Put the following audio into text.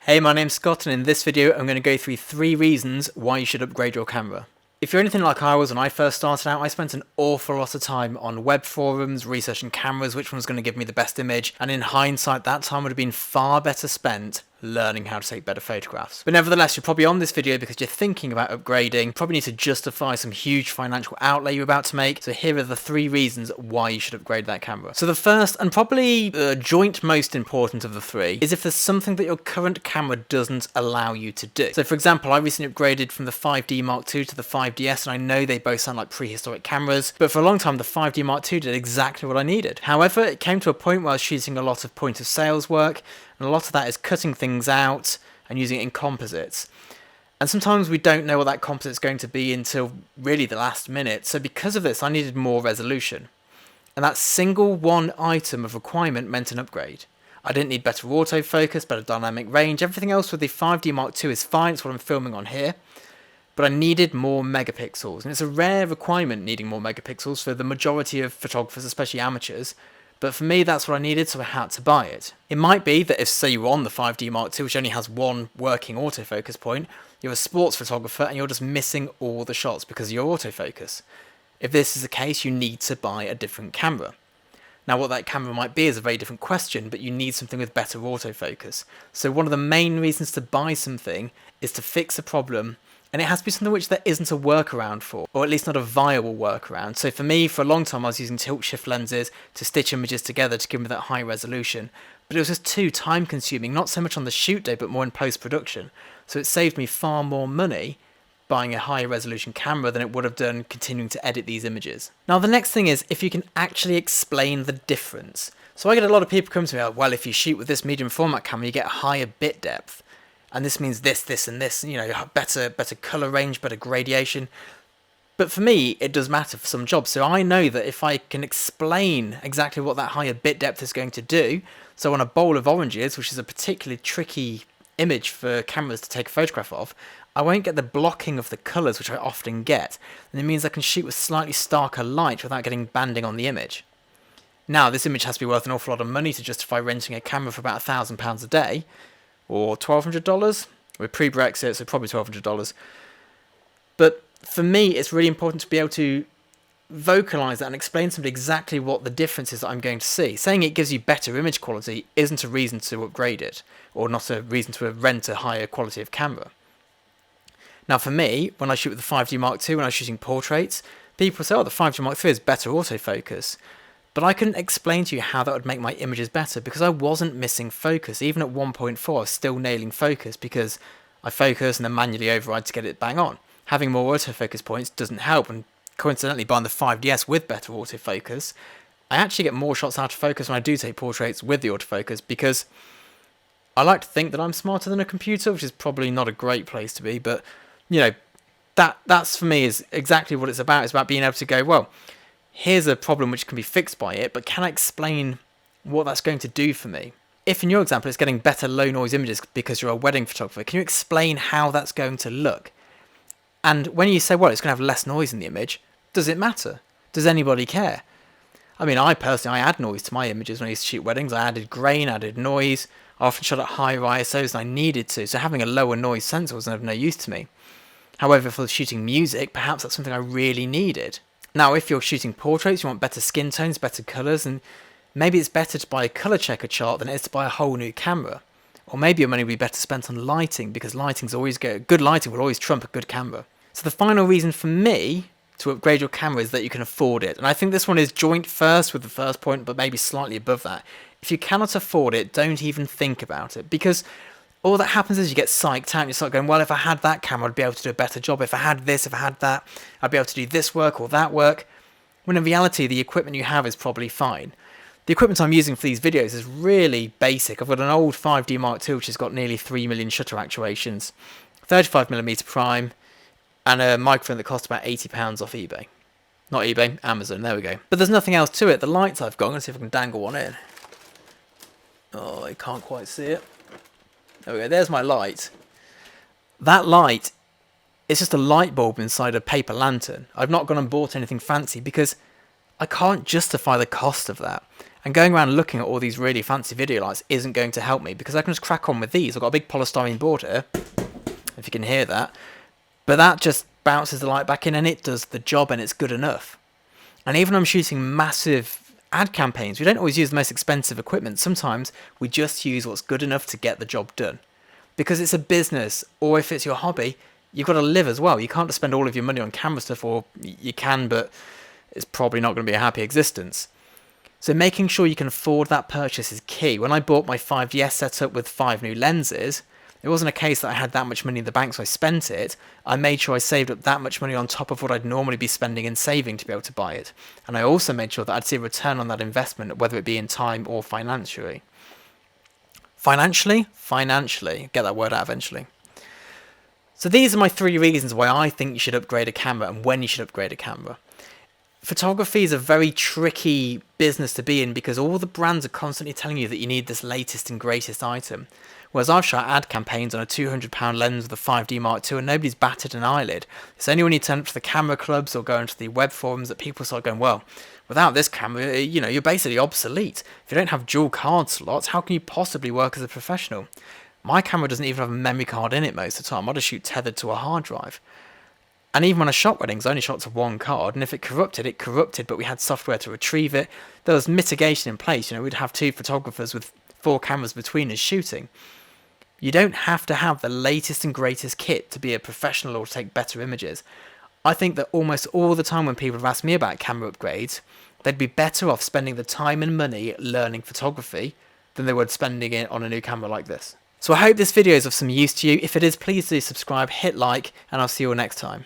Hey, my name's Scott, and in this video I'm going to go through 3 reasons why you should upgrade your camera. If you're anything like I was when I first started out, I spent an awful lot of time on web forums, researching cameras, which one's going to give me the best image, and in hindsight that time would have been far better spent learning how to take better photographs. But nevertheless, you're probably on this video because you're thinking about upgrading, probably need to justify some huge financial outlay you're about to make, so here are the 3 reasons why you should upgrade that camera. So the first, and probably the joint most important of the 3, is if there's something that your current camera doesn't allow you to do. So for example, I recently upgraded from the 5D Mark II to the 5DS, and I know they both sound like prehistoric cameras, but for a long time the 5D Mark II did exactly what I needed. However, it came to a point where I was shooting a lot of point of sales work, and a lot of that is cutting things out and using it in composites. And sometimes we don't know what that composite's going to be until really the last minute, so because of this I needed more resolution. And that single one item of requirement meant an upgrade. I didn't need better autofocus, better dynamic range, everything else with the 5D Mark II is fine, it's what I'm filming on here. But I needed more megapixels, and it's a rare requirement needing more megapixels for the majority of photographers, especially amateurs. But for me, that's what I needed, so I had to buy it. It might be that if, say, you were on the 5D Mark II, which only has one working autofocus point, you're a sports photographer and you're just missing all the shots because of your autofocus. If this is the case, you need to buy a different camera. Now, what that camera might be is a very different question, but you need something with better autofocus. So one of the main reasons to buy something is to fix a problem, and it has to be something which there isn't a workaround for, or at least not a viable workaround. So for me, for a long time, I was using tilt shift lenses to stitch images together to give me that high resolution. But it was just too time consuming, not so much on the shoot day, but more in post-production. So it saved me far more money buying a higher resolution camera than it would have done continuing to edit these images. Now the next thing is if you can actually explain the difference. So I get a lot of people come to me like, well, if you shoot with this medium format camera, you get a higher bit depth. And this means this, this, and this, you know, better color range, better gradation. But for me, it does matter for some jobs. So I know that if I can explain exactly what that higher bit depth is going to do, so on a bowl of oranges, which is a particularly tricky image for cameras to take a photograph of, I won't get the blocking of the colors, which I often get. And it means I can shoot with slightly starker light without getting banding on the image. Now, this image has to be worth an awful lot of money to justify renting a camera for about £1,000 a day. Or $1,200? We're pre-Brexit, so probably $1,200. But for me, it's really important to be able to vocalize that and explain to somebody exactly what the difference is that I'm going to see. Saying it gives you better image quality isn't a reason to upgrade it, or not a reason to rent a higher quality of camera. Now for me, when I shoot with the 5D Mark II, when I was shooting portraits, people say, oh, the 5D Mark III is better autofocus. But I couldn't explain to you how that would make my images better because I wasn't missing focus. Even at 1.4, I was still nailing focus because I focus and then manually override to get it bang on. Having more autofocus points doesn't help, and coincidentally, buying the 5DS with better autofocus, I actually get more shots out of focus when I do take portraits with the autofocus because I like to think that I'm smarter than a computer, which is probably not a great place to be, but, you know, that's for me is exactly what it's about. It's about being able to go, well, here's a problem which can be fixed by it, but can I explain what that's going to do for me? If in your example it's getting better low noise images because you're a wedding photographer, can you explain how that's going to look? And when you say, well, it's going to have less noise in the image, does it matter? Does anybody care? I mean, I personally add noise to my images when I used to shoot weddings. I added grain, added noise. I often shot at higher ISOs than I needed to, so having a lower noise sensor was of no use to me. However, for shooting music, perhaps that's something I really needed. Now, if you're shooting portraits, you want better skin tones, better colours, and maybe it's better to buy a colour checker chart than it is to buy a whole new camera. Or maybe your money would be better spent on lighting, because lighting's always good. Good lighting will always trump a good camera. So the final reason for me to upgrade your camera is that you can afford it. And I think this one is joint first with the first point, but maybe slightly above that. If you cannot afford it, don't even think about it, because all that happens is you get psyched out and you start going, well, if I had that camera, I'd be able to do a better job. If I had this, if I had that, I'd be able to do this work or that work. When in reality, the equipment you have is probably fine. The equipment I'm using for these videos is really basic. I've got an old 5D Mark II, which has got nearly 3 million shutter actuations, 35mm prime, and a microphone that cost about £80 off eBay. Not eBay, Amazon, there we go. But there's nothing else to it. The lights I've got, I'm going to see if I can dangle one in. Oh, I can't quite see it. There we go, there's my light. That light is just a light bulb inside a paper lantern. I've not gone and bought anything fancy because I can't justify the cost of that. And going around looking at all these really fancy video lights isn't going to help me, because I can just crack on with these. I've got a big polystyrene board here, if you can hear that. But that just bounces the light back in and it does the job, and it's good enough. And even when I'm shooting massive ad campaigns, we don't always use the most expensive equipment. Sometimes we just use what's good enough to get the job done. Because it's a business, or if it's your hobby, you've got to live as well. You can't just spend all of your money on camera stuff, or you can, but it's probably not going to be a happy existence. So making sure you can afford that purchase is key. When I bought my 5DS setup with 5 new lenses, it wasn't a case that I had that much money in the bank, so I spent it. I made sure I saved up that much money on top of what I'd normally be spending in saving to be able to buy it. And I also made sure that I'd see a return on that investment, whether it be in time or financially. Financially, get that word out eventually. So these are my 3 reasons why I think you should upgrade a camera and when you should upgrade a camera. Photography is a very tricky business to be in, because all the brands are constantly telling you that you need this latest and greatest item. Whereas I've shot ad campaigns on a £200 lens with a 5D Mark II and nobody's batted an eyelid. It's only when you turn up to the camera clubs or go into the web forums that people start going, well, without this camera, you're basically obsolete. If you don't have dual card slots, how can you possibly work as a professional? My camera doesn't even have a memory card in it most of the time. I just shoot tethered to a hard drive. And even when I shot weddings, I only shot to 1 card, and if it corrupted, but we had software to retrieve it. There was mitigation in place. We'd have 2 photographers with 4 cameras between us shooting. You don't have to have the latest and greatest kit to be a professional or to take better images. I think that almost all the time when people have asked me about camera upgrades, they'd be better off spending the time and money learning photography than they would spending it on a new camera like this. So I hope this video is of some use to you. If it is, please do subscribe, hit like, and I'll see you all next time.